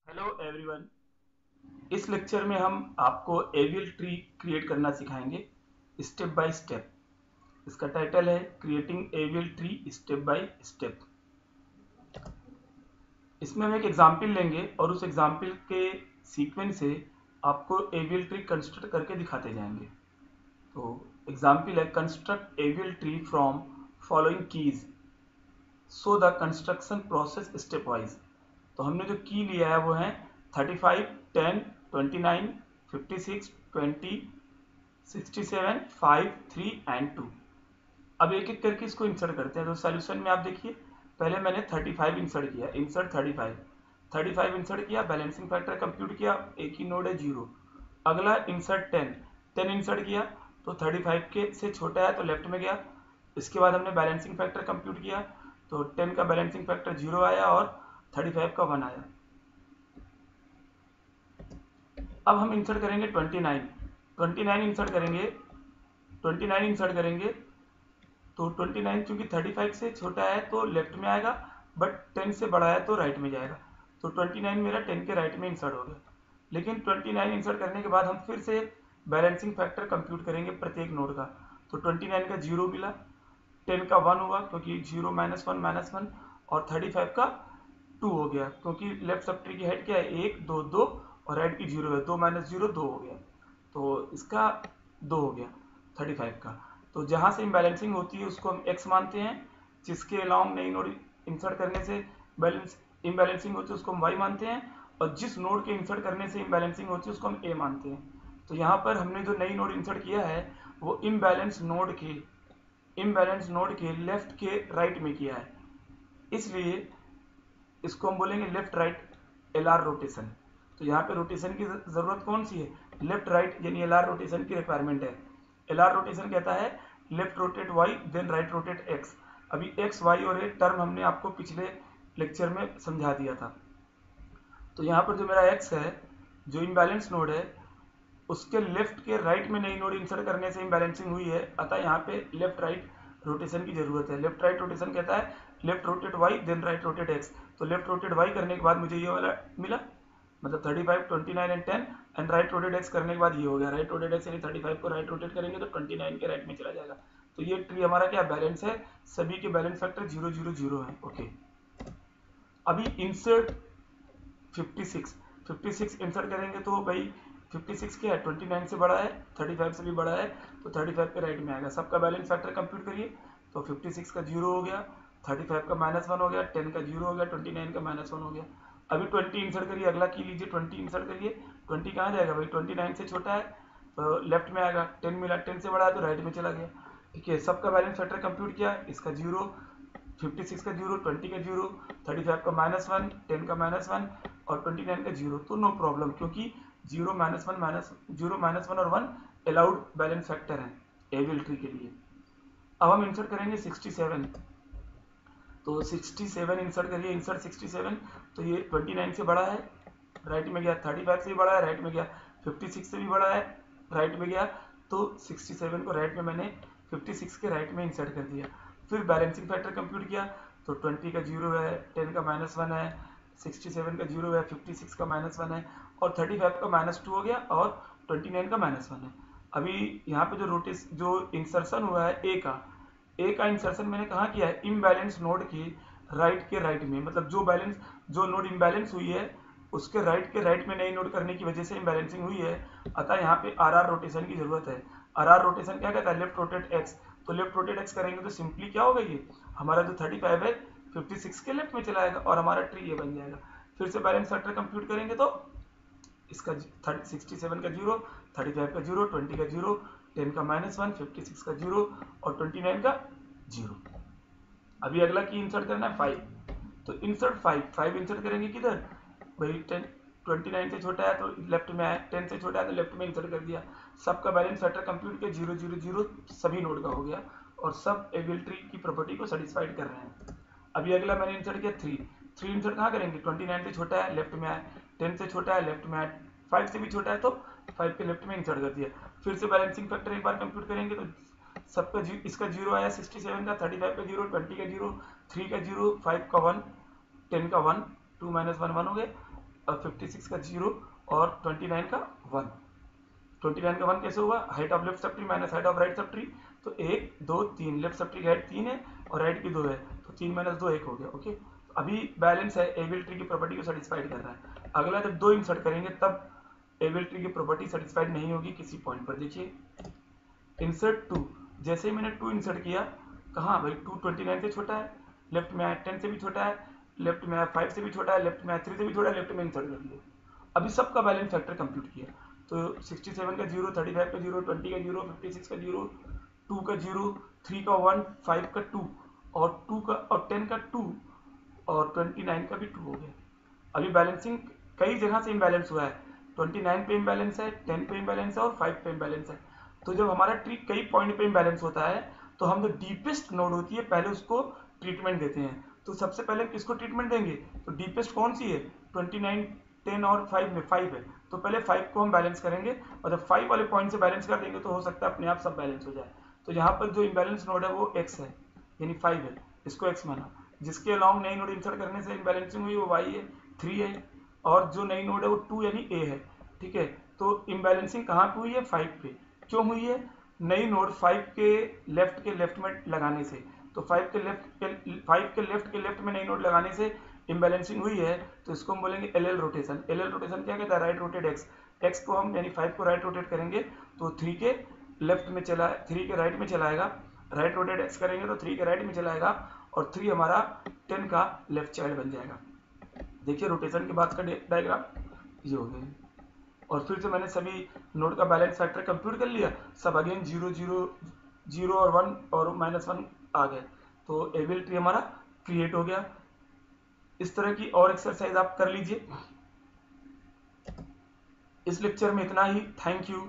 Hello everyone. इस lecture में हम आपको एवियल ट्री क्रिएट करना सिखाएंगे स्टेप बाय स्टेप। इसका टाइटल है creating AVL tree step by step. इसमें हम एक एग्जाम्पल लेंगे और उस एग्जाम्पल के सीक्वेंस से आपको एवियल ट्री कंस्ट्रक्ट करके दिखाते जाएंगे। तो एग्जाम्पल है construct AVL tree from following keys so the construction process step wise. तो हमने जो की लिया है वो है 35, 10, 29, 56, 20, 67, 5, 3 एंड 2। अब एक एक करके इसको इंसर्ट करते हैं। तो सोल्यूशन में आप देखिए, पहले मैंने 35 इंसर्ट किया, इंसर्ट 35 इंसर्ट किया, बैलेंसिंग फैक्टर कंप्यूट किया, एक ही नोड है 0। अगला इंसर्ट 10 इंसर्ट किया, तो 35 के से छोटा है तो लेफ्ट में गया। इसके बाद हमने बैलेंसिंग फैक्टर कंप्यूट किया, तो 10 का बैलेंसिंग फैक्टर 0 आया और 35 का 1 आया। अब हम इंसर्ट करेंगे 29 इंसर्ट करेंगे, 29 इंसर्ट करेंगे। तो 29 चूंकि 35 से छोटा है तो लेफ्ट में आएगा, बट 10 से बड़ा है तो राइट में जाएगा। तो 29 मेरा 10 के राइट में इंसर्ट हो गया। लेकिन 29 इंसर्ट करने के बाद हम फिर से बैलेंसिंग फैक्टर कंप्यूट करेंगे प्रत्येक नोड का। तो 29 का 0 मिला, 10 का 1 हुआ क्योंकि 0 -1 और 35 का 2 हो गया क्योंकि लेफ्ट सब ट्री की हाइट क्या है 1 2 2 और राइट की 0 है, 2 - 0 2 हो गया। तो इसका 2 हो गया 35 का। तो जहां से इम्बैलेंसिंग होती है उसको हम x मानते हैं, जिसके अलॉन्ग नई नोड इंसर्ट करने से बैलेंस इम्बैलेंसिंग होती है उसको हम y मानते हैं, और जिस नोड के इंसर्ट करने से इम्बैलेंसिंग होती है उसको हम a मानते हैं। तो यहाँ पर हमने जो नई नोड इंसर्ट किया है वो इम्बैलेंस नोड के लेफ्ट के राइट में किया है, इसलिए इसको हम बोलेंगे left right L R rotation. तो यहाँ पे रोटेशन की जरूरत कौन सी है, लेफ्ट राइट यानी एल आर रोटेशन की रिक्वायरमेंट है। एल आर रोटेशन कहता है left rotate Y then right rotate X. अभी एक्स वाई और ए टर्म हमने आपको पिछले लेक्चर में समझा दिया था। तो यहाँ पर जो मेरा एक्स है, जो इम्बैलेंस नोड है, उसके लेफ्ट के राइट में नई नोड इंसर्ट करने से इम्बैलेंसिंग हुई है, अतः यहाँ पे लेफ्ट राइट रोटेशन की जरूरत है। लेफ्ट राइट रोटेशन कहता है left rotate Y then right rotate X. तो लेफ्ट रोटेट वाई करने के बाद मुझे ये वाला मिला, मतलब 35, 29 and 10, and right rotate x करने के बाद ये हो गया। राइट रोटेट एक्स यानी 35 को राइट रोटेट करेंगे तो 29 के राइट में चला जाएगा। तो ये ट्री हमारा क्या बैलेंस है, सभी के बैलेंस फैक्टर 0 0 0 है। ओके, अभी इंसर्ट 56 इंसर्ट करेंगे तो भाई 56 क्या है, 29 से बड़ा है, 35 से भी बड़ा है, तो 35 के राइट में आएगा। सबका बैलेंस फैक्टर कंप्यूट करिए, तो 56 का 0 हो गया, 35 का -1 हो गया, 10 का 0 हो गया, 29 का -1 हो गया। अभी 20 इंसर्ट करिए, अगला की लीजिए 20 इंसर्ट करिए। 20 कहाँ जाएगा भाई, 29 से छोटा है तो लेफ्ट में आएगा, 10 मिला, 10 से बड़ा है तो राइट में चला गया। ठीक है, सबका बैलेंस फैक्टर कंप्यूट किया, इसका 0, 56 का 0, 20 का 0, 35 का -1, 10 का -1 और 29 का 0। तो नो प्रॉब्लम, क्योंकि 0 -1 और 1 अलाउड बैलेंस फैक्टर है एवियल ट्री के लिए। अब हम इंसर्ट करेंगे 67। तो 67 इंसर्ट करिए, इंसर्ट 67। तो ये 29 से बड़ा है, राइट में गया, 35 से भी बड़ा है, राइट में गया, 56 से भी बड़ा है, राइट में गया। तो 67 को राइट में मैंने 56 के राइट में इंसर्ट कर दिया। फिर बैलेंसिंग फैक्टर कंप्यूट किया, तो 20 का 0 है, 10 का -1 है, 67 का 0 है, 56 का -1 है, और 35 का -2 हो गया, और 29 का -1 है। अभी यहाँ पे जो इंसर्शन हुआ है ए का इंसर्शन मैंने कहाँ किया है, इम्बैलेंस नोड के राइट में, मतलब जो नोड इम्बैलेंस हुई है उसके राइट में नई नोड करने की वजह से इम्बैलेंसिंग हुई है, अतः यहाँ पे आर आर रोटेशन की जरूरत है। आर आर रोटेशन क्या कहता है, लेफ्ट रोटेट एक्स। तो लेफ्ट रोटेट एक्स करेंगे तो सिंपली क्या होगा, ये हमारा जो 35 है 56 के लेफ्ट में चला जाएगा और हमारा ट्री ये बन जाएगा। फिर से बैलेंस फैक्टर कंप्यूट करेंगे तो इसका 67 का 0, 35 का 0, 20 का 0, 10 का -1, 56 का 0 और 29 का 0। अभी अगला की इंसर्ट करना है 5। तो इंसर्ट 5 इंसर्ट करेंगे किधर भाई, 10 29 से छोटा है तो लेफ्ट में आया, 10 से छोटा है तो लेफ्ट में इंसर्ट कर दिया। सबका बैलेंस फैक्टर कंप्यूट किया, 0 0 0 सभी नोड का हो गया, और सब एवियल ट्री की प्रॉपर्टी को सेटिस्फाइड कर रहे हैं। अभी अगला मैंने इंसर्ट किया 3 इंसर्ट कहाँ करेंगे, 29 से छोटा है लेफ्ट में आया, 10 से छोटा है लेफ्ट में आया, 5 से भी छोटा है तो 5 के लेफ्ट में इंसर्ट कर दिया। फिर से बैलेंसिंग फैक्टर एक बार कंप्यूट करेंगे तो सबका इसका 0 आया, 67 का, 35 का 0, 20 का 0, 3 का 0, 5 का 1, 10 का 1, 2 - 1 1 हो गया, और 56 का 0 और 29 का 1। 29 का 1 कैसे होगा, height of left sub tree minus height of right sub tree, तो 1 2 3, लेफ्ट सब ट्री की हाइट 3 है और राइट की 2 है, तो 3 माइनस 2 1 हो गया। ओके, अभी बैलेंस है, एविल ट्री की प्रॉपर्टी को सेटिस्फाइड कर रहा है। अगला जब 2 इंसर्ट करेंगे तब एविल ट्री की प्रॉपर्टी सेटिस्फाइड नहीं होगी किसी पॉइंट पर। देखिए इंसर्ट 2, जैसे ही मैंने 2 इंसर्ट किया, कहाँ भाई 2 29 से छोटा है, लेफ्ट में आया 10 से भी छोटा है, लेफ्ट में आया 5 से भी छोटा है, लेफ्ट में आया 3 से भी छोटा है, लेफ्ट में इंसर्ट कर दिया। अभी सबका बैलेंस फैक्टर कंप्यूट किया, तो 67 का 0, 35 का 0, 20 का 0, 56 का 0, 2 का 0, 3 का 1, 5 का 2 और 2 का और 10 का 2 और 29 का भी 2 हो गया। अभी बैलेंसिंग कई जगह से इम्बैलेंस हुआ है, 29 पे इम्बैलेंस है, 10 पे इम्बैलेंस है और 5 पे इम्बैलेंस है। तो जब हमारा ट्री कई पॉइंट पे इम्बैलेंस होता है तो हम जो डीपेस्ट नोड होती है पहले उसको ट्रीटमेंट देते हैं। तो सबसे पहले किसको ट्रीटमेंट देंगे, तो डीपेस्ट कौन सी है, 29 10 और 5 में 5 है, तो पहले 5 को हम बैलेंस करेंगे और जब 5 वाले पॉइंट से बैलेंस कर देंगे तो हो सकता है अपने आप सब बैलेंस हो जाए। तो यहाँ पर जो इम्बैलेंस नोड है वो x है, यानी 5 है, इसको x माना। जिसके अलॉन्ग नई नोड इंसर्ट करने से इम्बैलेंसिंग हुई वो y है, 3 है, और जो नई नोड है वो 2 यानी a है। ठीक है, तो इम्बैलेंसिंग कहाँ पे हुई है, 5 पे। क्यों हुई है, नई नोड 5 के लेफ्ट में लगाने से, तो 5 के लेफ्ट में नई नोड लगाने से इम्बैलेंसिंग हुई है, तो इसको हम बोलेंगे L L rotation. L L rotation क्या कहता है, राइट रोटेट एक्स। एक्स को हम यानी 5 को राइट रोटेट करेंगे तो 3 के लेफ्ट में चला, 3 के राइट में चलाएगा, राइट रोटेट एक्स करेंगे तो 3 के राइट में चलाएगा और 3 हमारा 10 का लेफ्ट चाइल्ड बन जाएगा। देखिए रोटेशन के बाद का डायग्राम ये हो गया। और फिर से मैंने सभी नोड का बैलेंस फैक्टर कंप्यूट कर लिया, सब अगेन 0 0 0 और 1 और -1 आ गए, तो एविल ट्री हमारा क्रिएट हो गया। इस तरह की और एक्सरसाइज आप कर लीजिए। इस लेक्चर में इतना ही, थैंक यू।